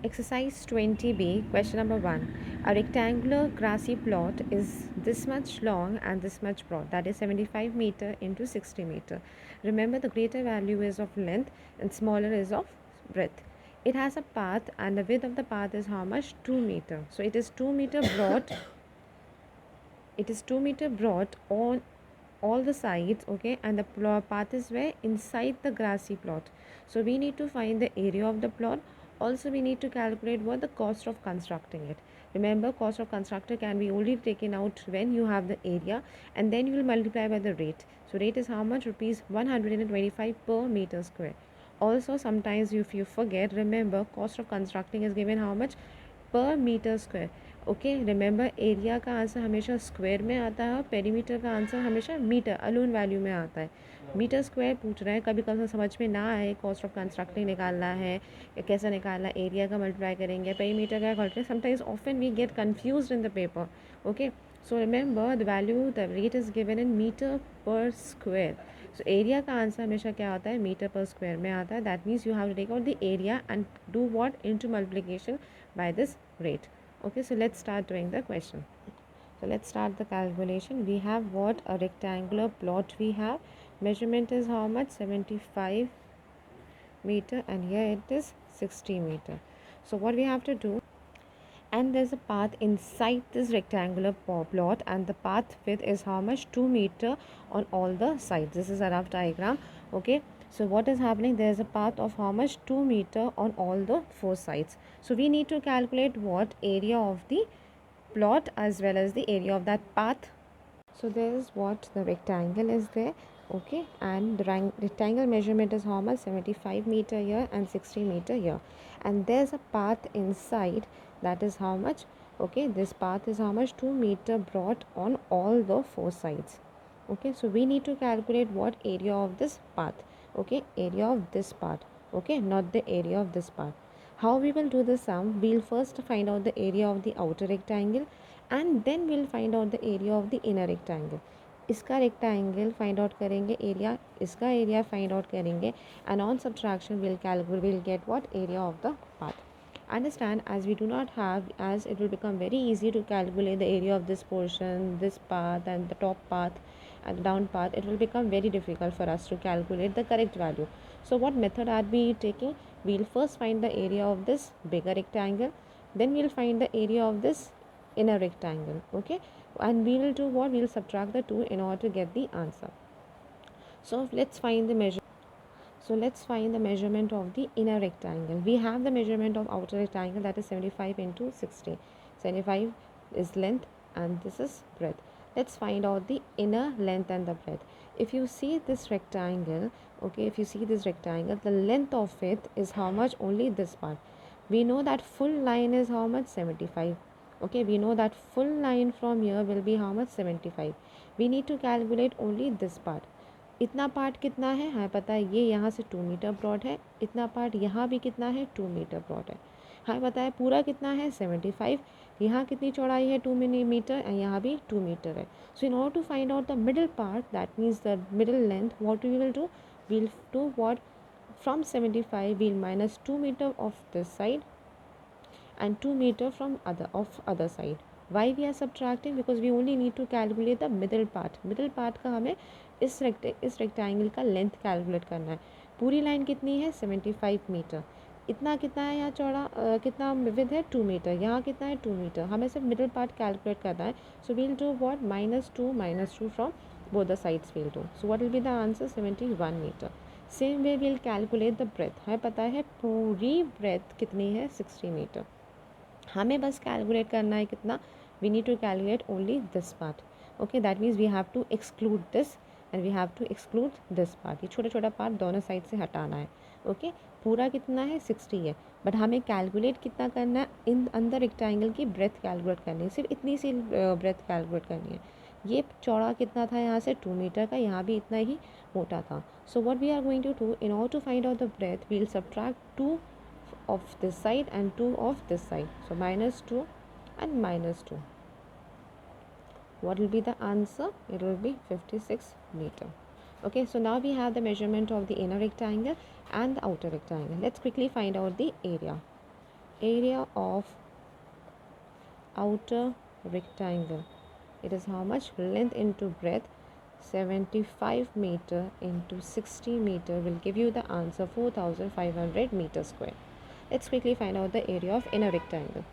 Exercise 20B, question number 1. A rectangular grassy plot is this much long and this much broad, that is 75 meter into 60 meter. Remember, the greater value is of length and smaller is of breadth. It has a path and the width of the path is how much? 2 meter. So it is 2 meter broad. It is 2 meter broad on all the sides, okay, and the path is where inside the grassy plot. So we need to find the area of the plot. Also we need to calculate what the cost of constructing it. Remember, cost of constructor can be only taken out when you have the area, and then you will multiply by the rate. So rate is how much? Rupees 125 per meter square. Also sometimes if you forget, remember cost of constructing is given how much? पर meter square. Okay, remember area का answer हमेशा square में आता है और perimeter का answer हमेशा metre alone value में आता है. मीटर स्क्वायर पूछ रहे हैं, कभी कभी समझ में ना आए कॉस्ट ऑफ कंस्ट्रक्टिंग निकालना है या कैसे निकालना, एरिया का मल्टीप्लाई करेंगे, पेरीमीटर का करेंगे. Sometimes often we get confused in the paper. Okay, so remember the value, the rate is given in meter per square. So area का आंसर हमेशा क्या होता है? मीटर पर स्क्वायर में आता है. That means you have to take out the area and do what? Into multiplication by this rate. Okay, so let's start doing the question. So let's start the calculation. We have what? A rectangular plot we have. Measurement is how much? 75 meter, and here it is 60 meter. So what we have to do, and there's a path inside this rectangular plot, and the path width is how much? 2 meter on all the sides. This is a rough diagram. Okay, so what is happening? There is a path of how much? 2 meter on all the 4 sides. So we need to calculate what? Area of the plot as well as the area of that path. So there is what? The rectangle is there. Okay, and the rectangle measurement is how much? 75 meter here and 60 meter here, and there's a path inside, that is how much? Okay, this path is how much? 2 meter broad on all the 4 sides. Okay, so we need to calculate what? Area of this path. Okay, area of this part. Okay, not the area of this part. How we will do the sum? We'll first find out the area of the outer rectangle, and then we'll find out the area of the inner rectangle. इसका rectangle find out करेंगे, area इसका area find out करेंगे, and on subtraction we'll get what? Area of the path. Understand, as we do not have, as it will become very easy to calculate the area of this portion, this path and the top path and the down path, it will become very difficult for us to calculate the correct value. So what method are we taking? We'll first find the area of this bigger rectangle, then we'll find the area of this inner rectangle. Okay, and we will do what? We'll subtract the two in order to get the answer. So let's find the measure. So let's find the measurement of the inner rectangle. We have the measurement of outer rectangle, that is 75 into 60. 75 is length and this is breadth. Let's find out the inner length and the breadth. If you see this rectangle, okay, if you see this rectangle, the length of it is how much? Only this part. We know that full line is how much? 75. Okay, we know that full line from here will be how much? 75. We need to calculate only this part. इतना part कितना है? हमें पता है ये यहाँ से 2 metre broad है. इतना पार्ट यहाँ भी कितना है? 2 मीटर ब्रॉड है. हमें पता है पूरा कितना है? 75. यहाँ कितनी चौड़ाई है? 2 मीटर, और यहाँ भी 2 मीटर है. So in order to find out the middle part, that means the middle length, what we will do? We'll do what? From 75 we'll minus 2 meter of this side and 2 meter from other side. Why we are subtracting? Because we only need to calculate the middle part. Middle part का हमें इस rectangle का length calculate करना है. पूरी line कितनी है? 75 metre. इतना कितना है यहाँ चौड़ा, कितना विड्थ है? 2 मीटर. यहाँ कितना है? 2 मीटर. हमें सिर्फ मिडिल पार्ट कैलकुलेट करना है. So we'll do what? -2 from both the sides we'll do. So what will be the answer? 71 meter. Same way we'll calculate the breadth. हमें पता है पूरी ब्रेथ कितनी है? 60 मीटर. हमें बस कैलकुलेट करना है कितना? We need to calculate only this part. Okay, that means we have to exclude this and we have to exclude this part. ये छोटा छोटा पार्ट दोनों साइड से हटाना है. ओके, पूरा कितना है? 60 है, बट हमें कैलकुलेट कितना करना है? इन अंदर रेक्टेंगल की ब्रेथ कैलकुलेट करनी है. सिर्फ इतनी सी ब्रेथ कैलकुलेट करनी है. ये चौड़ा कितना था यहाँ से? 2 मीटर का. यहाँ भी इतना ही मोटा था. So what we are going to do, in order to find out the breadth, we will subtract 2 of this side and 2 of this side. So -2 and -2. What will be the answer? It will be 56 meter. Okay, so now we have the measurement of the inner rectangle and the outer rectangle. Let's quickly find out the area. area of outer rectangle. It is how much? Length into breadth. 75 meter into 60 meter will give you the answer 4500 meter square. Let's quickly find out the area of inner rectangle.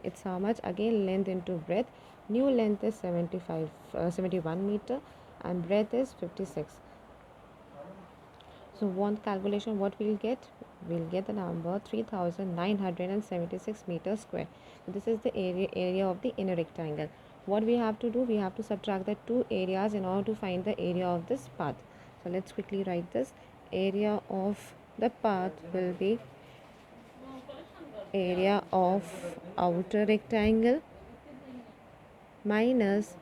It's how much? Again, length into breadth. New length is 71 meter and breadth is 56. So one calculation, what we'll get? We'll get the number 3976 meters square. So this is the area of the inner rectangle. What we have to do? We have to subtract the two areas in order to find the area of this path. So let's quickly write this. Area of the path will be area of outer rectangle minus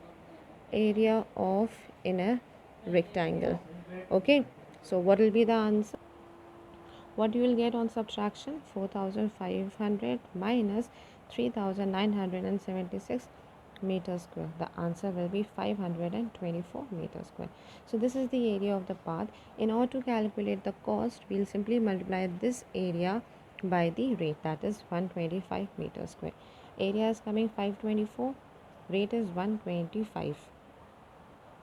area of inner rectangle. Okay, so what will be the answer? What you will get on subtraction? 4500 minus 3976 meters square. The answer will be 524 meters square. So this is the area of the path. In order to calculate the cost, we'll simply multiply this area by the rate, that is 125 meters square. Area is coming 524, rate is 125.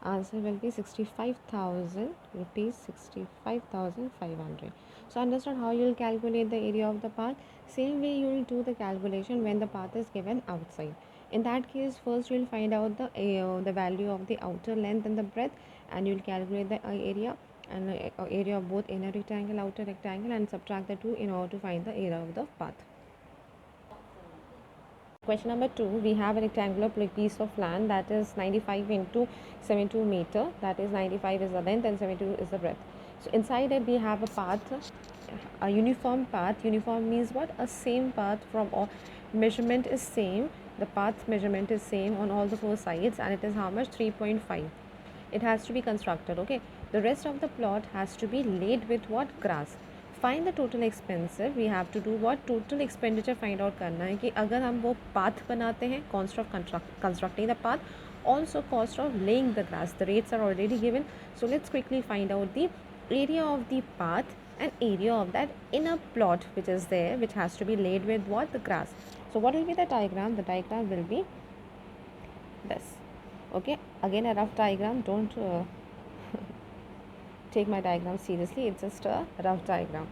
Answer will be 65,000 rupees, 65,500. So understand how you will calculate the area of the path. Same way you will do the calculation when the path is given outside. In that case, first you will find out the value of the outer length and the breadth, and you will calculate the area and area of both inner rectangle, outer rectangle, and subtract the two in order to find the area of the path. Question number 2, we have a rectangular piece of land that is 95 into 72 meter, that is 95 is the length and 72 is the breadth. So inside it we have a path, a uniform path. Uniform means what? A same path from all, measurement is same, the path measurement is same on all the four sides, and it is how much? 3.5. It has to be constructed. Okay, the rest of the plot has to be laid with what? Grass. Find the total expensive, we have to what? Total expenditure find out करना है कि अगर हम वो path बनाते हैं, cost of constructing the path, also cost of laying the grass. The rates are already given, so let's quickly find out the area of the path and area of that inner plot which is there, which has to be laid with what? The grass. So what will be the diagram? The diagram will be this. Okay, again a rough diagram, don't take my diagram seriously, it's just a rough diagram.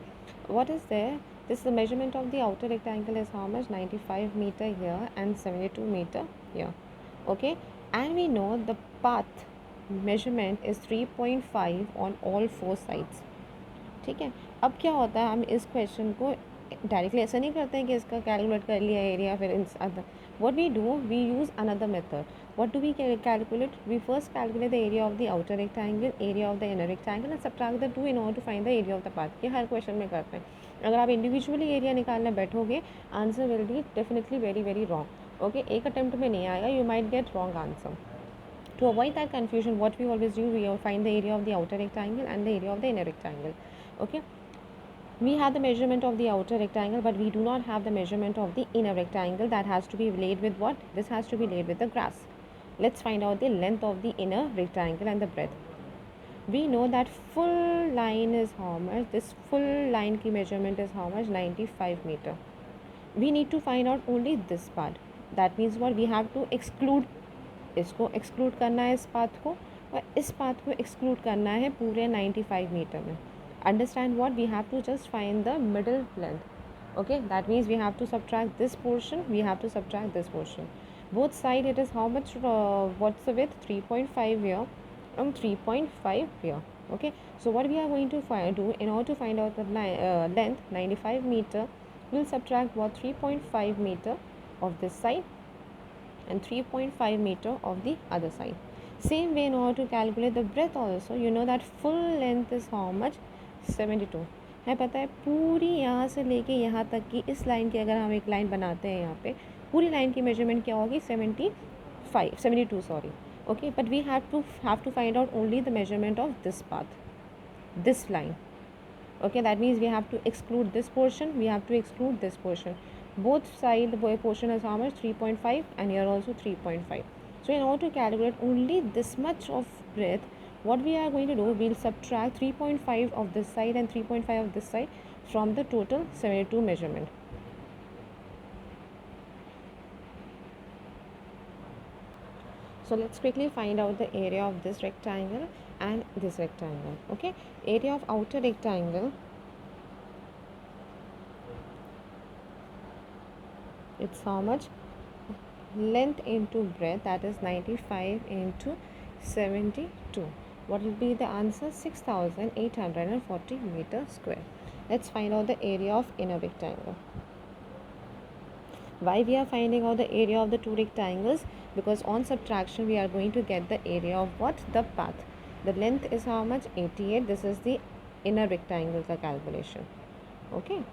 What is there? This is the measurement of the outer rectangle is how much? 95 meter here and 72 meter here. Okay, and we know the path measurement is 3.5 on all four sides. ठीक है, अब क्या होता है, हम इस question को directly ऐसा नहीं करते हैं कि इसका कैलकुलेट कर लिया एरिया फिर in other. What we do, we use another method. What do we calculate? We first calculate the area of the outer rectangle, area of the inner rectangle, and subtract the two in order to find the area of the path. ये हर question में करते हैं. अगर आप individually area निकालने बैठोगे, answer will be definitely very very wrong. Okay, एक attempt में नहीं आएगा, you might get wrong answer. To avoid that confusion, what we always do, we find the area of the outer rectangle and the area of the inner rectangle. Okay, we have the measurement of the outer rectangle, but we do not have the measurement of the inner rectangle. That has to be laid with what? This has to be laid with the grass. Let's find out the length of the inner rectangle and the breadth. We know that full line is how much? This full line की measurement is how much? 95 meter. We need to find out only this part. That means what? We have to exclude, इसको exclude करना है इस path को, और इस path को exclude करना है पूरे 95 मीटर में. Understand what? We have to just find the middle length. Okay, that means we have to subtract this portion, we have to subtract this portion. Both side it is how much? What's the width? 3.5 here and 3.5 here. Okay, so what we are going to do in order to find out the length 95 meter, we'll subtract what? 3.5 meter of this side and 3.5 meter of the other side. Same way in order to calculate the breadth also, you know that full length is how much? 72 है. पता है पूरी यहाँ से लेके यहाँ तक की इस लाइन की अगर हम एक लाइन बनाते हैं, यहाँ पे पूरी लाइन की मेजरमेंट क्या होगी? 72 sorry. Okay, but we have to find out only the measurement of this path, this line. Okay, that means we have to exclude this portion, we have to exclude this portion. Both side portion is how much? 3.5 and here also 3.5. So in order to calculate only this much of breadth, What we are going to do, we'll subtract 3.5 of this side and 3.5 of this side from the total 72 measurement. So let's quickly find out the area of this rectangle and this rectangle. Okay, area of outer rectangle, it's how much? Length into breadth, that is 95 into 72. What will be the answer? 6840 meter square. Let's find out the area of inner rectangle. Why we are finding out the area of the two rectangles? Because on subtraction we are going to get the area of what? The path. The length is how much? 88. This is the inner rectangle calculation. Okay,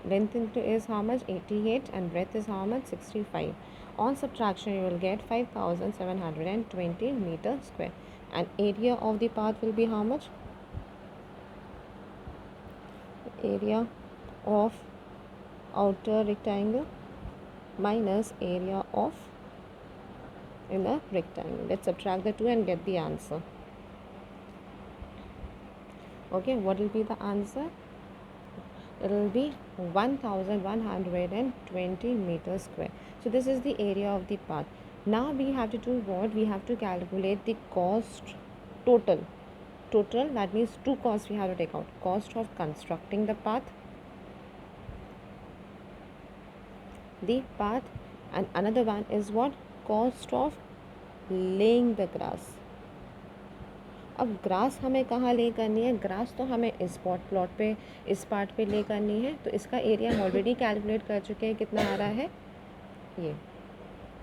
length into is how much? 88, and breadth is how much? 65. On subtraction you will get 5720 meter square, and area of the path will be how much? Area of outer rectangle minus area of inner rectangle. Let's subtract the two and get the answer. Okay, what will be the answer? It will be 1120 meters square. So this is the area of the path. Now we have to do what? We have to calculate the cost total. Total, that means two costs we have to take out. Cost of constructing the path, and another one is what? Cost of laying the grass. अब grass हमें कहाँ ले करनी है? Grass तो हमें इस plot पे, इस पार्ट पे ले करनी है, तो इसका एरिया हम ऑलरेडी कैलकुलेट कर चुके हैं. कितना आ रहा है ये.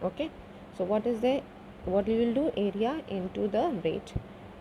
Okay, so what is the, what we will do? Area into the rate.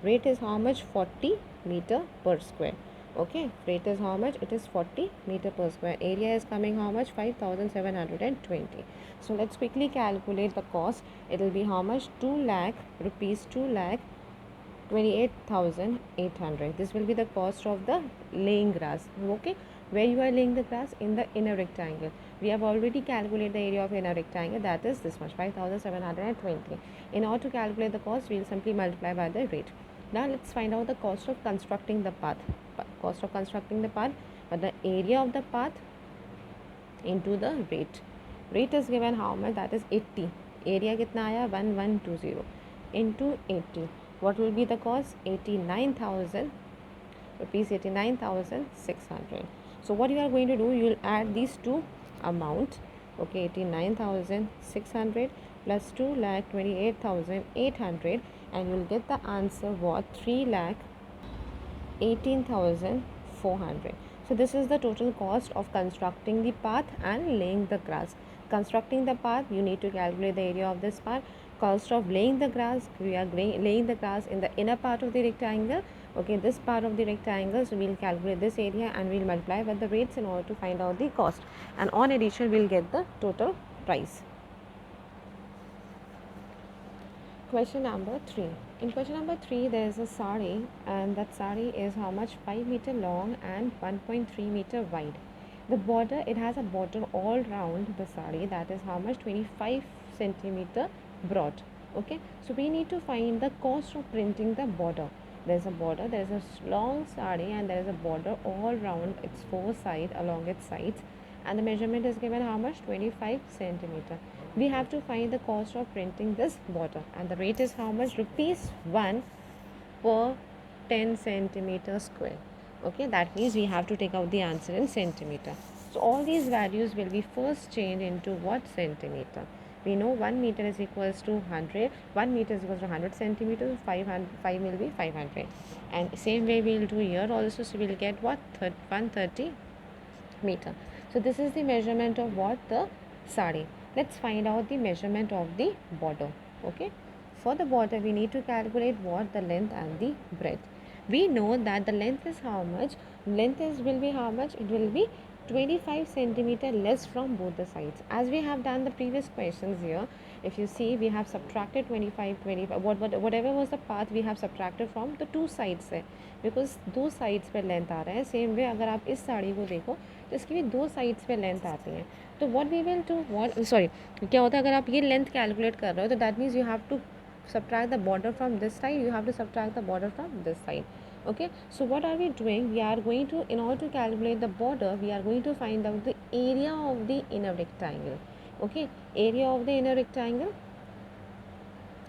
Rate is how much? 40 meter per square. Okay, rate is how much? It is 40 meter per square. Area is coming how much? 5720. So let's quickly calculate the cost. It will be how much? 2 lakh rupees, 2,28,800. This will be the cost of the laying grass. Okay, where you are laying the grass? In the inner rectangle. We have already calculated the area of inner rectangle, that is this much, 5720. In order to calculate the cost, we will simply multiply by the rate. Now let's find out the cost of constructing the path. Cost of constructing the path, but the area of the path into the rate. Rate is given how much? That is 80. Area कितना आया? 1120 into 80. What will be the cost? 89,000 rupees, 89,600. So what you are going to do, you will add these two amount. Okay, 89,600 plus 2,28,800, and you will get the answer what? 3,18,400. So this is the total cost of constructing the path and laying the grass. Constructing the path, you need to calculate the area of this part. Cost of laying the grass, we are laying the grass in the inner part of the rectangle. Okay, this part of the rectangle, so we'll calculate this area and we'll multiply by the rates in order to find out the cost, and on addition we'll get the total price. Question number 3. In question number 3, there is a sari, and that sari is how much? 5 meter long and 1.3 meter wide. The border, it has a border all round the sari, that is how much? 25 centimeter broad. Okay, so we need to find the cost of printing the border. There's a border, there's a long sari, and there is a border all round its four sides, along its sides, and the measurement is given how much? 25 centimeter. We have to find the cost of printing this border, and the rate is how much? Rupees 1 per 10 centimeter square. Okay, that means we have to take out the answer in centimeter. So all these values will be first changed into what? Centimeter. We know 1 meter is equals to 100, 1 meter is equals to 100 centimeters, 5 will be 500, and same way we will do here also. So we will get what? 130 meter. So this is the measurement of what? The sari. Let's find out the measurement of the border. Okay, for the border we need to calculate what? The length and the breadth. We know that the length is how much? Length will be how much? It will be 25 centimeter less from both the sides. As we have done the previous questions here, if you see, we have subtracted 25, whatever was the path we have subtracted from the two sides से, because दो sides पे length आ रहा है. Same way अगर आप इस साड़ी को देखो तो इसकी भी दो sides पे length आती है. तो what we will do, क्या होता है अगर आप ये length calculate कर रहे हो, तो that means you have to subtract the border from this side, you have to subtract the border from this side. Okay, so what are we doing? We are going to, in order to calculate the border, we are going to find out the area of the inner rectangle. Okay, area of the inner rectangle.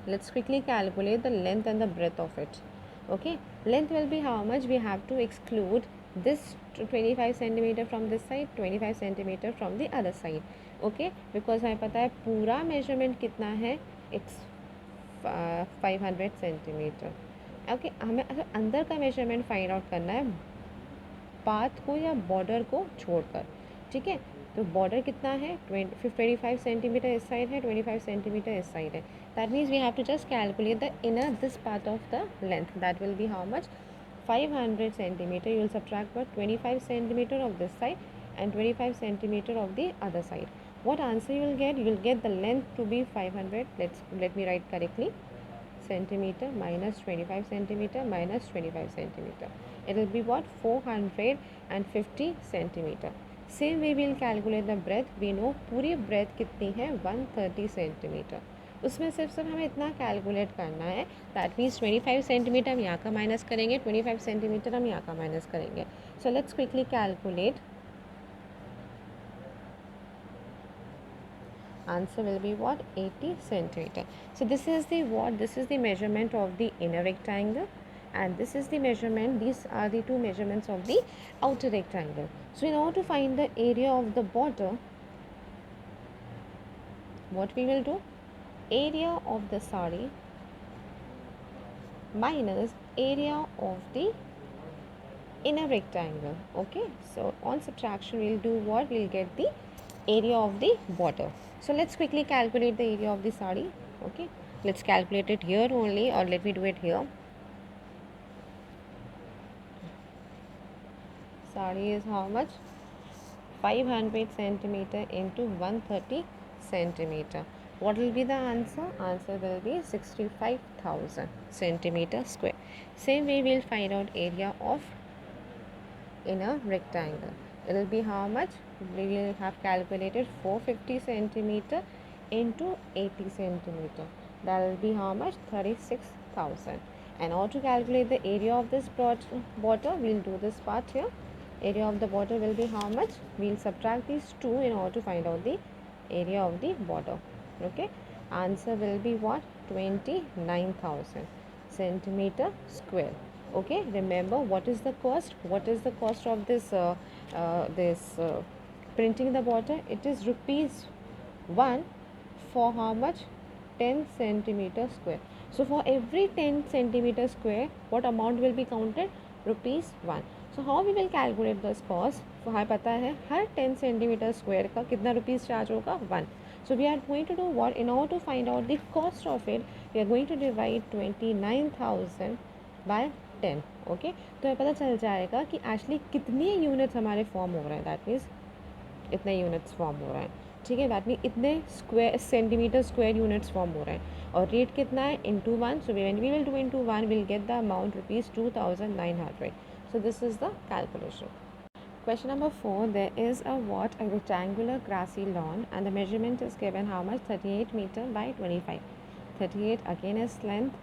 Let's quickly calculate the length and the breadth of it. Okay, length will be how much? We have to exclude this 25 centimeter from this side, 25 centimeter from the other side. Okay, because हमें पता है पूरा measurement कितना है, it's 500 centimetre. Okay, हमें अंदर का measurement find out करना है पाथ को या बॉर्डर को छोड़कर. ठीक है, तो बॉर्डर कितना है 25 सेंटीमीटर इस साइड है, 25 सेंटीमीटर इस साइड है. That means we have to just calculate the inner this part of the length. That will be how much? 500 centimeter. You will subtract what? 25 centimeter of this side and 25 centimeter of the other side. What answer you will get? You will get the length to be 500. Let me write correctly. Centimeter minus 25 centimeter minus 25 centimeter. It will be what? 450 centimeter. Same way we will calculate the breadth. We know पूरी breadth कितनी है 130 centimeter. उसमें सिर्फ हमें इतना calculate करना है. That means 25 centimetre हम यहाँ का माइनस करेंगे, 25 सेंटीमीटर हम यहाँ का माइनस करेंगे. So let's quickly calculate. Answer will be what? 80 centimeter. So this is the what? This is the measurement of the inner rectangle, and this is the measurement. These are the two measurements of the outer rectangle. So in order to find the area of the border, what we will do? Area of the sari minus area of the inner rectangle. Okay, so on subtraction we'll do what? We'll get the area of the border. So let's quickly calculate the area of the sari. Okay, let's calculate it here only, or let me do it here. Sari is how much? 500 centimeter into 130 centimeter. What will be the answer? Answer will be 65,000 centimeter square. Same way we will find out area of inner rectangle. It will be how much? We will have calculated 450 centimeter into 80 centimeter. That will be how much? 36,000. And now to calculate the area of this border, we will do this part here. Area of the border will be how much? We will subtract these two in order to find out the area of the border. Okay, answer will be what? 29,000 centimeter square. Okay, remember what is the cost? What is the cost of this printing the border? It is rupees 1 for how much? 10 centimeter square. So for every 10 centimeter square, what amount will be counted? Rupees 1. So how we will calculate this cost? तो हमें पता है हर 10 centimeter square का कितना rupees charge होगा? 1. So we are going to do what? In order to find out the cost of it, we are going to divide 29,000 by 10. Okay, तो हमें पता चल जाएगा कि एक्चुअली कितने यूनिट्स हमारे फॉर्म हो रहे हैं. दैट मीन्स इतने यूनिट्स फॉर्म हो रहे हैं. ठीक है, दैट मीन इतने square centimeter square units form हो रहे हैं. और रेट कितना है? Into 1. So when we will do into 1, will get the amount rupees 2,900. So this is the calculation. Question number 4. There is a what? A rectangular grassy lawn, and the measurement is given how much? 38 meter by 25. 38 again is length,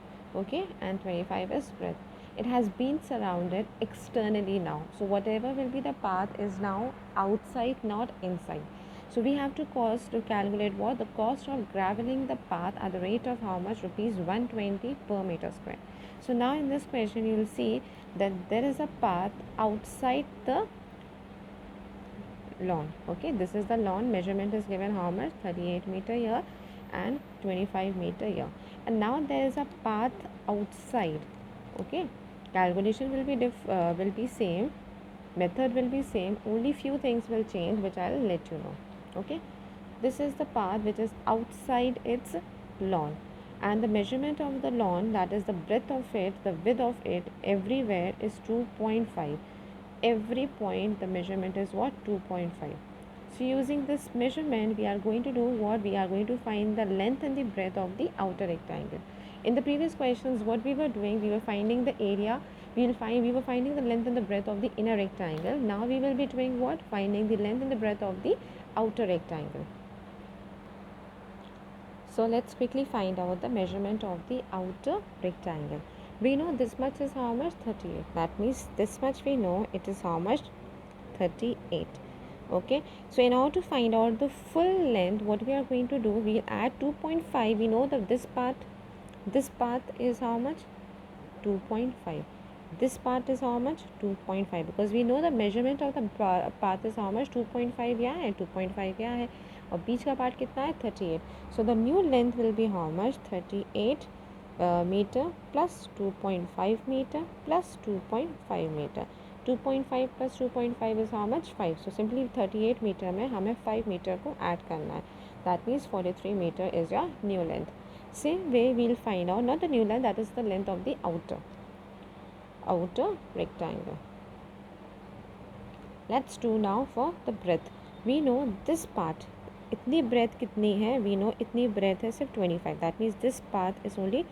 okay, and 25 is breadth. It has been surrounded externally now. So whatever will be the path is now outside, not inside. So we have to calculate what? The cost of graveling the path at the rate of how much? Rupees 120 per meter square. So now in this question you will see that there is a path outside the lawn. Okay, this is the lawn. Measurement is given how much? 38 meter here and 25 meter here. And now there is a path outside. Okay, calculation will be same, method will be same, only few things will change, which I will let you know. Okay, this is the path which is outside its lawn, and the measurement of the lawn, that is the breadth of it, the width of it, everywhere is 2.5. Every point the measurement is what? 2.5. So using this measurement, we are going to do what? We are going to find the length and the breadth of the outer rectangle. In the previous questions, what we were doing, we were finding the area, we were finding the length and the breadth of the inner rectangle. Now we will be doing what? Finding the length and the breadth of the outer rectangle. So let's quickly find out the measurement of the outer rectangle. We know this much is how much? 38. That means this much we know it is how much? 38. Okay, so in order to find out the full length, what we are going to do, we'll add 2.5. We know that this path is how much? 2.5. This part is how much? 2.5, because we know the measurement of the path is how much? 2.5 यहाँ है, 2.5 यहाँ है, और बीच का part कितना है? 38. So the new length will be how much? 38 meter plus 2.5 meter plus 2.5 meter. 2.5 plus 2.5 is how much? 5. So simply 38 meter में हमें 5 meter को add करना है. That means 43 meter is your new length. Same way we'll find out not the new length, that is the length of the outer rectangle. Let's do now for the breadth. We know this part इतनी breadth कितनी है? We know इतनी breadth है सिर्फ 25. That means this part is only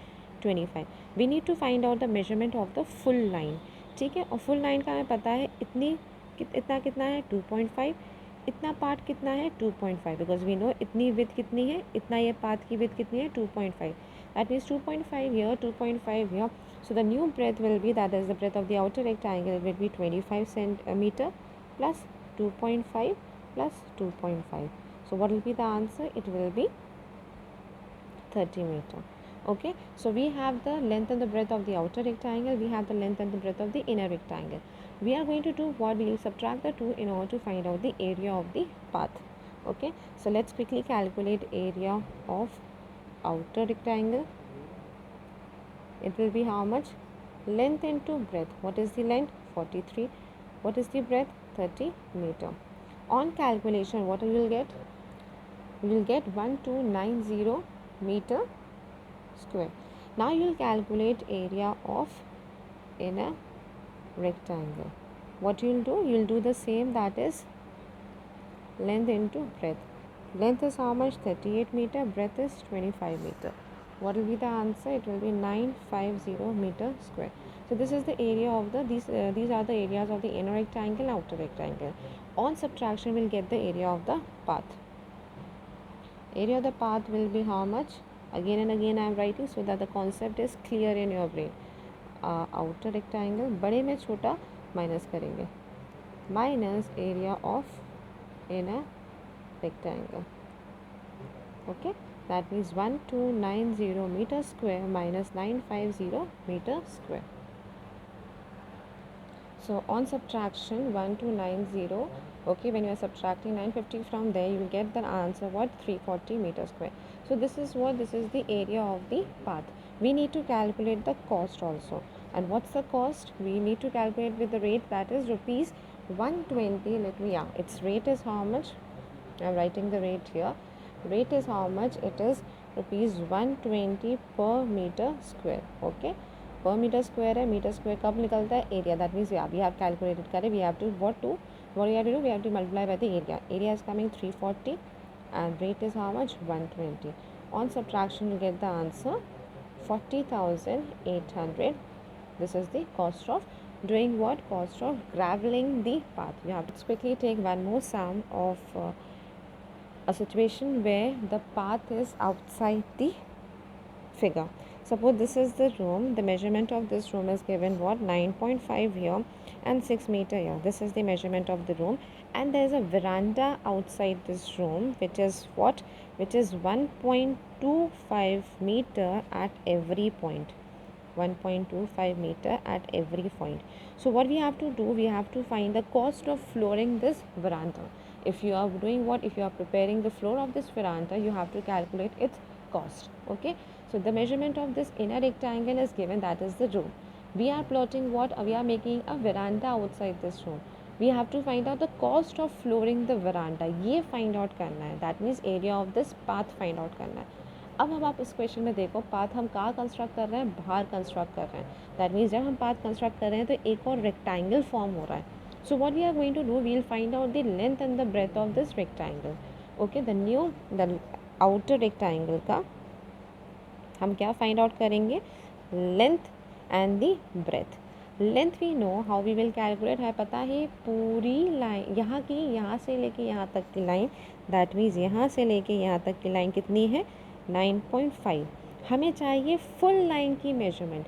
25. We need to find out the measurement of the full line. ठीक है, और full line का हमें पता है इतना कितना है? 2.5. इतना पार्ट कितना है? 2.5, बिकॉज वी नो इतनी विथ कितनी है, इतना ये पाथ की विथ कितनी है? 2.5. That means 2.5 here, 2.5 here. So the new breadth will be, that is the breadth of the outer rectangle, will be 25 centimeter plus 2.5 plus 2.5. So what will be the answer? It will be 30 meter. Okay, so we have the length and the breadth of the outer rectangle, we have the length and the breadth of the inner rectangle. We are going to do what? We will subtract the two in order to find out the area of the path. Okay, so let's quickly calculate area of outer rectangle. It will be how much? Length into breadth. What is the length? 43. What is the breadth? 30 meter. On calculation, what you will get? You will get 1290 meter square. Now you will calculate area of inner rectangle. What you will do? You will do the same, that is length into breadth. Length is how much? 38 meter. Breadth is 25 meter. What will be the answer? It will be 950 meter square. So this is the area of the these are the areas of the inner rectangle, outer rectangle. On subtraction, we'll get the area of the path. Area of the path will be how much? Again and again I am writing so that the concept is clear in your brain. Outer rectangle बड़े में छोटा minus करेंगे, minus area of inner rectangle. Okay, that means 1290 meter square minus 950 meter square. So on subtraction 1290, okay, when you are subtracting 950 from there, you will get the answer what? 340 meter square. So this is what? This is the area of the path. We need to calculate the cost also. And what's the cost? We need to calculate with the rate, that is rupees 120. Let me, yeah, its rate is how much? I'm writing the rate here. Rate is how much? It is rupees 120 per meter square. Okay, per meter square है. Meter square कब निकलता है? Area. That means we have calculated करें. We have to what we have to do? We have to multiply by the area. Area is coming 340 and rate is how much? 120. On subtraction you get the answer 40,800. This is the cost of doing what? Cost of graveling the path. You have to quickly take one more sum of a situation where the path is outside the figure. Suppose this is the room. The measurement of this room is given what? 9.5 here and 6 meter here. This is the measurement of the room, and there is a veranda outside this room, which is what? Which is 1.25 meter at every point. 1.25 meter at every point. So what we have to do? We have to find the cost of flooring this veranda. If you are doing what? If you are preparing the floor of this veranda, you have to calculate its cost. Okay, so the measurement of this inner rectangle is given, that is the room. We are plotting what? We are making a veranda outside this room. We have to find out the cost of flooring the veranda. ये find out करना है. That means area of this path find out करना है. अब हम आप इस question में देखो, पाथ हम कहाँ कंस्ट्रक्ट कर रहे हैं? बाहर कंस्ट्रक्ट कर रहे हैं. दैट मीन्स जब हम पाथ कंस्ट्रक्ट कर रहे हैं तो एक और रेक्टेंगल फॉर्म हो रहा है. So what we are going to do? We will find out the length and the breadth of this rectangle. Okay, the outer rectangle का हम क्या फाइंड आउट करेंगे? Length and the breadth. Length we know how we will calculate है, पता है पूरी line यहाँ की, यहाँ से लेके यहाँ तक की लाइन. दैट मीन्स यहाँ से लेके यहाँ तक की लाइन कितनी है? 9.5। हमें चाहिए फुल लाइन की मेजरमेंट।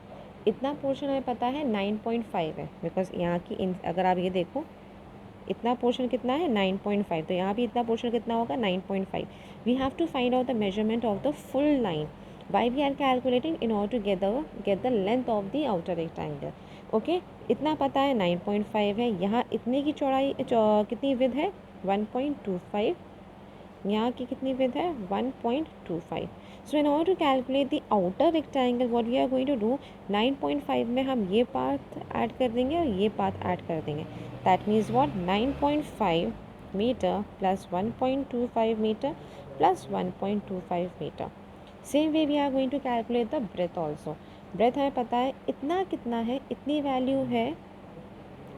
इतना पोर्शन हमें पता है 9.5 है, बिकॉज यहाँ की अगर आप ये देखो इतना पोर्शन कितना है 9.5, तो यहाँ भी इतना पोर्शन कितना होगा 9.5। We have to find out the measurement of the full line. Why we are calculating in order to get the length of the outer rectangle. Okay, इतना पता है 9.5 है। यहाँ इतने की चौड़ाई कितनी विड्थ है 1.25। यहाँ की कितनी विड्थ है 1.25। So in order to calculate the outer rectangle what we are going to do, 9.5 में हम ये पार्ट ऐड कर देंगे और ये पार्ट ऐड कर देंगे। That means what 9.5 meter plus 1.25 meter plus 1.25 meter. Same way we are going to calculate the breadth also. Breadth हमें पता है इतना कितना है, इतनी वैल्यू है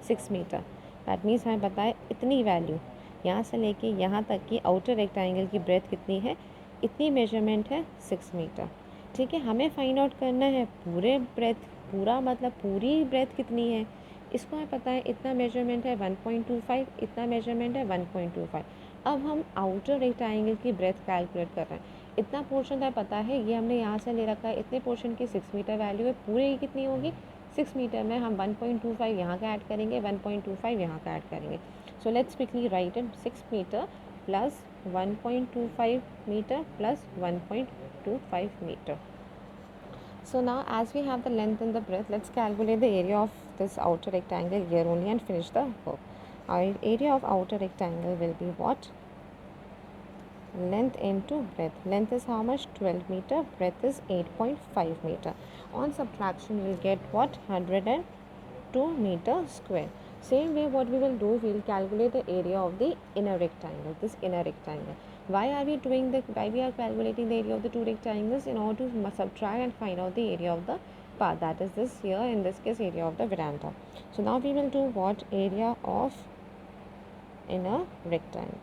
6 मीटर। दैट मीन्स हमें पता है इतनी वैल्यू यहाँ से लेके यहाँ तक की आउटर रेक्टेंगल की ब्रेथ कितनी है, इतनी मेजरमेंट है 6 मीटर। ठीक है, हमें फाइंड आउट करना है पूरे ब्रेथ, पूरा मतलब पूरी ब्रेथ कितनी है। इसको हमें पता है इतना मेजरमेंट है 1.25, इतना मेजरमेंट है 1.25। अब हम आउटर रेक्टेंगल की ब्रेथ कैलकुलेट कर रहे हैं। इतना पोर्शन हमें पता है, ये हमने यहाँ से ले रखा है, इतने पोर्शन की 6 मीटर वैल्यू है, पूरे की कितनी होगी 6 मीटर में हम 1.25 यहाँ का ऐड करेंगे, 1.25 यहाँ का ऐड करेंगे। So let's quickly write it 6 meter plus 1.25 meter plus 1.25 meter. So now as we have the length and the breadth, let's calculate the area of this outer rectangle here only and finish the work. Our area of outer rectangle will be what? Length into breadth. Length is how much? 12 meter. Breadth is 8.5 meter. On subtraction, you will get what? 102 meter square. Same way what we will do, we will calculate the area of the inner rectangle, this inner rectangle. Why are we doing the, why we are calculating the area of the two rectangles? In order to subtract and find out the area of the path, that is this here, in this case area of the veranda. So now we will do what? Area of inner rectangle.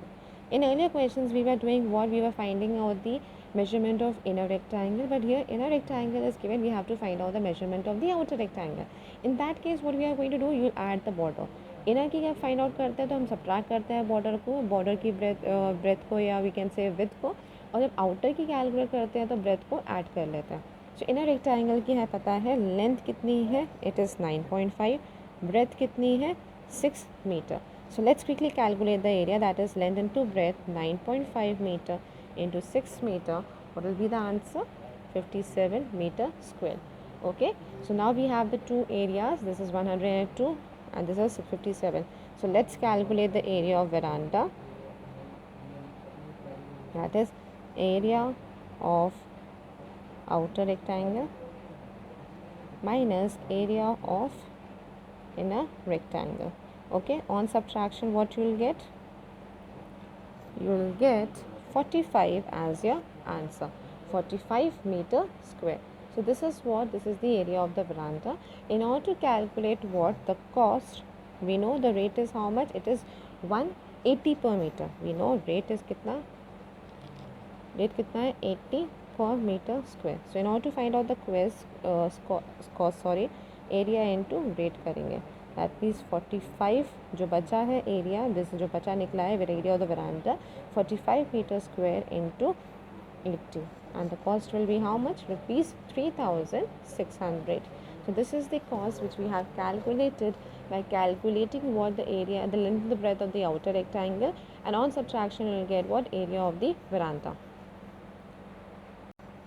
In earlier questions we were doing what? We were finding out the measurement of inner rectangle, but here inner rectangle is given, we have to find out the measurement of the outer rectangle. In that case what we are going to do, you add the border. Inner की क्या find out करते हैं तो हम subtract करते हैं border को, border की ब्रेथ को या वी कैन से विड्थ को, और जब आउटर की कैलकुलेट करते हैं तो ब्रेथ को ऐड कर लेते हैं। सो इनर रेक्टेंगल की है पता है लेंथ कितनी है, इट इज़ 9.5, ब्रेथ कितनी है 6 metre. So let's quickly calculate the area, that is length into breadth 9.5 meter into 6 meter. What will be the answer? 57 meter square. Okay, so now we have the two areas, this is 102 and this is 57. So let's calculate the area of veranda, that is area of outer rectangle minus area of inner rectangle. Okay, on subtraction what you will get? You will get 45 as your answer, 45 meter square. So this is what, this is the area of the veranda. In order to calculate what the cost, we know the rate is how much, it is 180 per meter. We know rate is kitna, rate kitna hai 80 per meter square. So in order to find out the cost area into rate करेंगे, that means 45 जो बचा है area, this जो बचा निकला है area of the veranda 45 meter square into 80 and the cost will be how much? Rupees 3600. So this is the cost which we have calculated by calculating what the area, the length and the breadth of the outer rectangle, and on subtraction you will get what? Area of the veranda.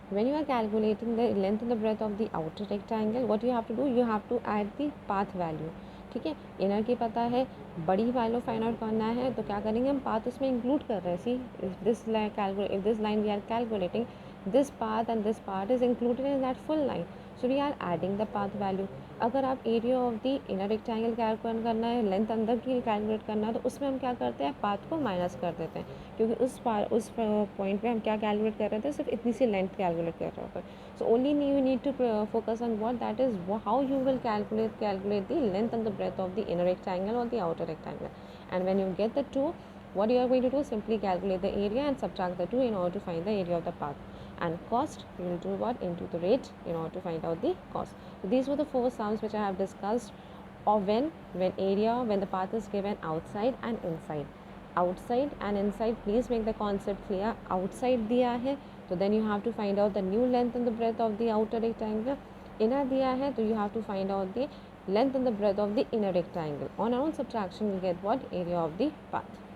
When you are calculating the length and the breadth of the outer rectangle, what you have to do, you have to add the path value. ठीक है, inner की पता है, बड़ी value find out करना है तो क्या करेंगे हम, पाथ उसमें इंक्लूड कर रहे हैं। See if this line we are calculating, this path and this part is included in that full line, so we are adding the path value. अगर आप area of the inner rectangle calculate करना है, length अंदर की calculate करना है, तो उसमें हम क्या करते हैं, पाथ को माइनस कर देते हैं, क्योंकि उस पॉइंट पे हम क्या कैलकुलेट कर रहे थे, सिर्फ इतनी सी लेंथ कैलकुलेट कर रहे थे। So only you need to focus on what, that is how you will calculate the length and the breadth of the inner rectangle और the outer rectangle, and when you get the two, what you are going to do, simply calculate the area and subtract the two in order to find the area of the path. And cost, you will do what, into the rate in order to find out the cost. So these were the four sums which I have discussed, or when area, when the path is given outside and inside. Outside and inside, please make the concept clear. Outside दिया है So then you have to find out the new length and the breadth of the outer rectangle. Inner दिया है तो you have to find out the length and the breadth of the inner rectangle. On our own subtraction we get what? Area of the path.